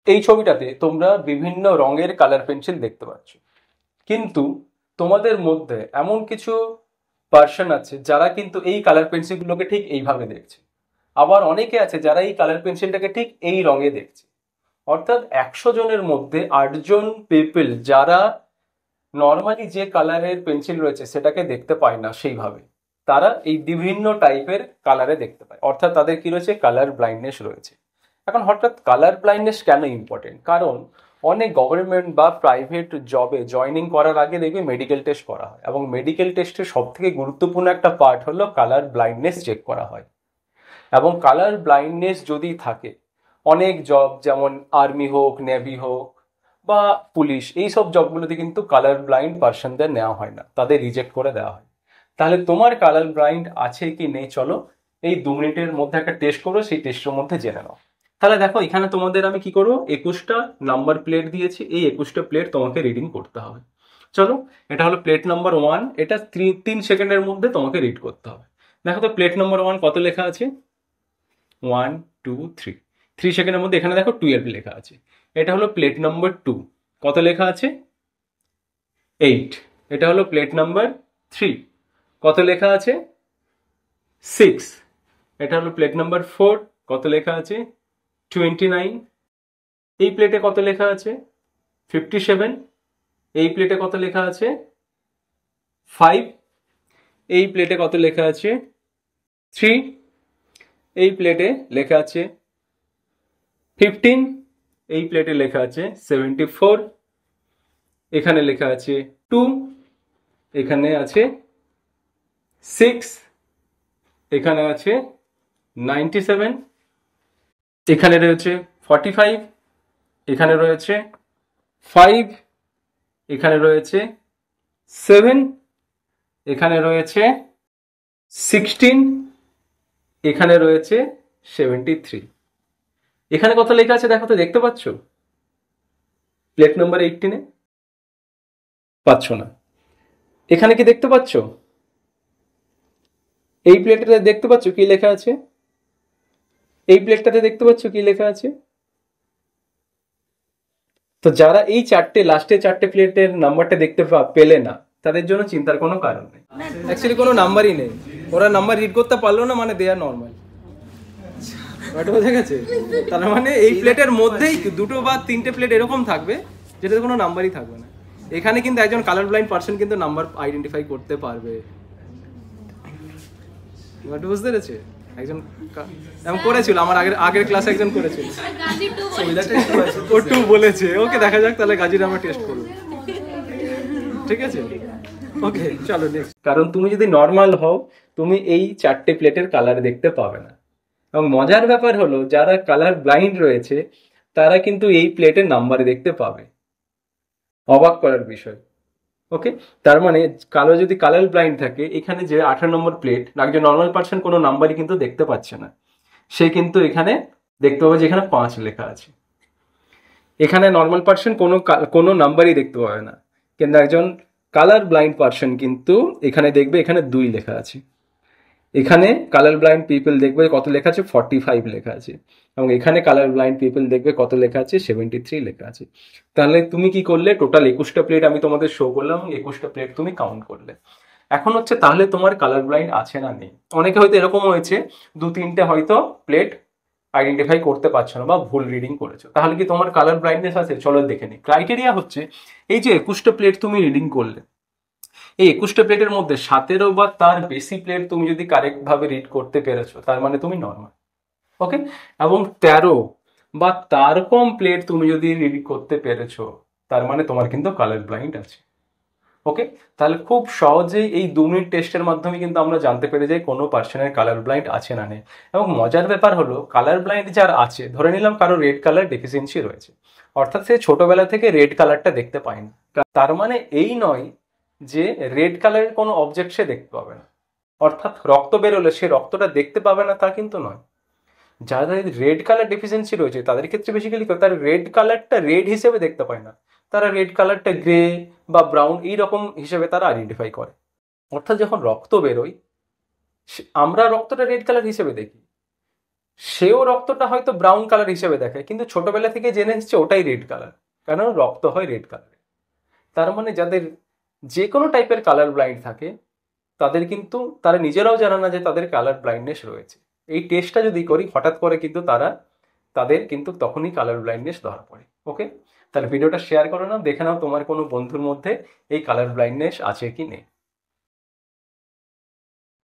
এই ছবিটাতে তোমরা বিভিন্ন রঙের কালার পেন্সিল দেখতে পাচ্ছ, কিন্তু তোমাদের মধ্যে এমন কিছু পার্সন আছে যারা কিন্তু এই কালার পেন্সিলগুলোকে ঠিক এইভাবে দেখছে, আবার অনেকে আছে যারা এই কালার পেন্সিলটাকে ঠিক এই রঙে দেখছে। অর্থাৎ 100 জনের মধ্যে 8জন পিপল যারা নর্মালি যে কালারের পেন্সিল রয়েছে সেটাকে দেখতে পায় না সেইভাবে, তারা এই বিভিন্ন টাইপের কালারে দেখতে পায়, অর্থাৎ তাদের কি রয়েছে, কালার ব্লাইন্ডনেস রয়েছে। এখন হঠাৎ কালার ব্লাইন্ডনেস কেন ইম্পর্টেন্ট? কারণ অনেক গভর্নমেন্ট বা প্রাইভেট জবে জয়নিং করার আগে দেখবে মেডিকেল টেস্ট করা হয়, এবং মেডিকেল টেস্টের সব থেকে গুরুত্বপূর্ণ একটা পার্ট হলো কালার ব্লাইন্ডনেস চেক করা হয়। এবং কালার ব্লাইন্ডনেস যদি থাকে, অনেক জব যেমন আর্মি হোক, নেভি হোক বা পুলিশ, এই সব জবগুলোতে কিন্তু কালার ব্লাইন্ড পার্সনদের নেওয়া হয় না, তাদের রিজেক্ট করে দেওয়া হয়। তাহলে তোমার কালার ব্লাইন্ড আছে কি নেই, চলো এই 2 মিনিটের মধ্যে একটা টেস্ট করো, সেই টেস্টের মধ্যে জেনে নাও। তাহলে দেখো এখানে তোমাদের আমি কি করবো, 21টা নাম্বার প্লেট দিয়েছি, এই 21টা প্লেট তোমাকে রিডিং করতে হবে। চলো, এটা হলো প্লেট নাম্বার 1, এটা 3 সেকেন্ডের মধ্যে তোমাকে রিড করতে হবে। দেখো তো প্লেট নাম্বার 1 কত লেখা আছে, 1 2 3, 3 সেকেন্ডের মধ্যে এখানে দেখো 12 লেখা আছে। এটা হলো প্লেট নাম্বার 2, কত লেখা আছে, 8। এটা হলো প্লেট নাম্বার 3, কত লেখা আছে, 6। এটা হলো প্লেট নাম্বার 4, কত লেখা আছে, 29। এই প্লেটে কত লেখা আছে, 57। এই প্লেটে কত লেখা আছে, 5। এই প্লেটে কত লেখা আছে, 3। এই প্লেটে লেখা আছে 15। এই প্লেটে লেখা আছে 74। এখানে লেখা আছে 2। এখানে আছে 6। এখানে আছে 97। এখানে রয়েছে 45। এখানে রয়েছে 5। এখানে রয়েছে 7। এখানে রয়েছে 16। এখানে রয়েছে 73। এখানে কত লেখা আছে দেখো তো, দেখতে পাচ্ছ প্লেট নাম্বার 18-এ? পাচ্ছ না। এখানে কি দেখতে পাচ্ছ, এই প্লেটটাতে দেখতে পাচ্ছ কি লেখা আছে, এই প্লেটটাতে দেখতে পাচ্ছ কি লেখা আছে? তো যারা এই লাস্টে 4টে প্লেটের নাম্বারটা দেখতে পেলে না, তাদের জন্য চিন্তার কোনো কারণ নেই, অ্যাকচুয়ালি কোনো নাম্বারই নেই। ওরা নাম্বার রিড করতে পারলো না মানে দে আর নর্মাল, বোঝা গেছে? তার মানে এই প্লেটের মধ্যেই 2টো বা 3টে প্লেট এরকম থাকবে যেটাতে কোনো নাম্বারই থাকবে না। এখানে কিন্তু একজন কালার ব্লাইন্ড পার্সন কিন্তু নাম্বার আইডেন্টিফাই করতে পারবে, বুঝতে পেরেছে? একজন এমন করেছিল, আমার আগের ক্লাসে একজন করেছিল, ও 2 বলেছে। ওকে, দেখা যাক তাহলে গাজির আমরা টেস্ট করবো, ঠিক আছে? ওকে চলো নেক্সট। কারণ তুমি যদি নর্মাল হও, তুমি এই 4টে প্লেটের কালার দেখতে পাবে না। এবং মজার ব্যাপার হলো, যারা কালার ব্লাইন্ড রয়েছে তারা কিন্তু এই প্লেটের নাম্বার দেখতে পাবে, অবাক করার বিষয়। ওকে, তার মানে কালো যদি কালার ব্লাইন্ড থাকে, এখানে যে 18 নম্বর প্লেট, একজন নর্মাল পার্সন কোনো নাম্বারই কিন্তু দেখতে পাচ্ছে না, সে কিন্তু এখানে দেখতে পাবে যে এখানে 5 লেখা আছে। এখানে নর্মাল পার্সন কোনো নাম্বারই দেখতে পাবে না, কিন্তু একজন কালার ব্লাইন্ড পার্সন কিন্তু এখানে দেখবে এখানে 2 লেখা আছে। এখানে কালার ব্লাইন্ড পিপল দেখবে কত লেখা আছে, 45 লেখা আছে। এবং এখানে কালার ব্লাইন্ড পিপল দেখবে কত লেখা আছে, 73 লেখা আছে। তাহলে তুমি কি করলে, টোটাল 21টা প্লেট আমি তোমাদের শো করলাম, 21টা প্লেট তুমি কাউন্ট করলে। এখন হচ্ছে তাহলে তোমার কালার ব্লাইন্ড আছে না নেই। অনেকে হয়তো এরকম হয়েছে 2-3টে হয়তো প্লেট আইডেন্টিফাই করতে পারছো না বা ভুল রিডিং করেছো, তাহলে কি তোমার কালার ব্লাইন্ডনেস আছে? চলো দেখে নিই। ক্রাইটেরিয়া হচ্ছে, এই যে 21টা প্লেট তুমি রিডিং করলে, এই 21টা প্লেটের মধ্যে 17 বা তার বেশি প্লেট তুমি যদি কারেক্ট ভাবে রিড করতে পেরেছো, তার মানে তুমি নর্মাল। ওকে, এবং 13 বা তার কম প্লেট তুমি যদি রিড করতে পেরেছো, তার মানে তোমার কিন্তু কালার ব্লাইন্ড আছে। ওকে, তাহলে খুব সহজেই এই 2 মিনিট টেস্টের মাধ্যমে কিন্তু আমরা জানতে পেরে যাই কোনো পার্সনের কালার ব্লাইন্ড আছে না নেই। এবং মজার ব্যাপার হলো, কালার ব্লাইন্ড যার আছে, ধরে নিলাম কারো রেড কালার ডেফিসিয়েন্সি রয়েছে, অর্থাৎ সে ছোটবেলা থেকে রেড কালারটা দেখতে পায় না, তার মানে এই নয় যে রেড কালারের কোনো অবজেক্ট সে দেখতে পাবে না, অর্থাৎ রক্ত বেরোলে সে রক্তটা দেখতে পাবে না তা কিন্তু নয়। যাদের রেড কালার ডেফিসিয়েন্সি রয়েছে তাদের ক্ষেত্রে বেসিক্যালি তার রেড কালারটা রেড হিসেবে দেখতে পায় না, তারা রেড কালারটা গ্রে বা ব্রাউন এইরকম হিসেবে তারা আইডেন্টিফাই করে। অর্থাৎ যখন রক্ত বেরোয়, আমরা রক্তটা রেড কালার হিসেবে দেখি, সেও রক্তটা হয়তো ব্রাউন কালার হিসেবে দেখে, কিন্তু ছোটবেলা থেকে জেনে এসছে ওটাই রেড কালার, কারণ রক্ত হয় রেড কালার। তার মানে যাদের যে কোনো টাইপের কালার ব্লাইন্ড থাকে তাদের কিন্তু তারা নিজেরাও জানে না যে তাদের কালার ব্লাইন্ডনেস রয়েছে। এই টেস্টটা যদি করি হঠাৎ করে কিন্তু তাদের কিন্তু তখনই কালার ব্লাইন্ডনেস ধরা পড়ে। ওকে, তাহলে ভিডিওটা শেয়ার করো না, দেখে নাও তোমার কোনো বন্ধুর মধ্যে এই কালার ব্লাইন্ডনেস আছে কি নেই।